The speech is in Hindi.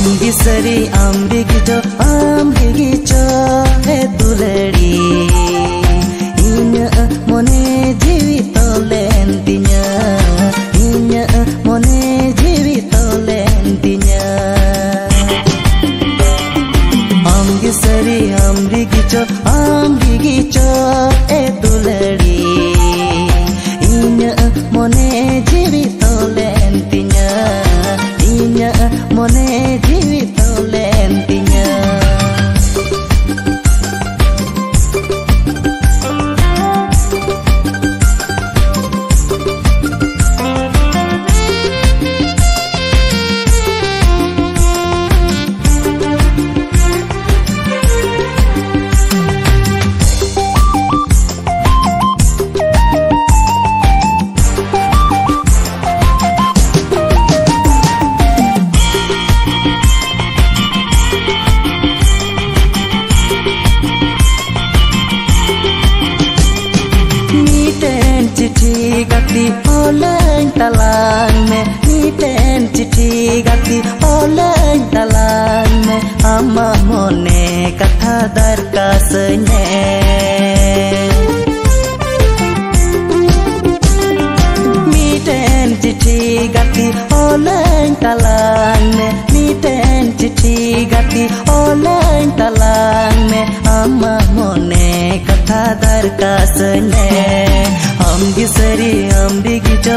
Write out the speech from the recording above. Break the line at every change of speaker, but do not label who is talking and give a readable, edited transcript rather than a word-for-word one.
सरी आम्बिगिचो हे दुलड़ी इन्या मोने जीवी तोलेन तिnya इन्या मोने जीवी तोलेन तिnya आम्बि सरी आम्बिगिचो हे दुलड़ी इन्या मोने जीवी तोलेन तिnya इन्या मोने जीवी तोलेन तिnya चिट्ठी गति ओलें तलांग में नीटेन चिट्ठी गति ओलें तलांग में आमा मोने कथा दरकासने नीटेन चिट्ठी गति ओलें तलांग में नीटेन चिट्ठी गति ओलें तलांग में आमा मोने कथा दरकासने आम्बि सरी आम्बिगिचो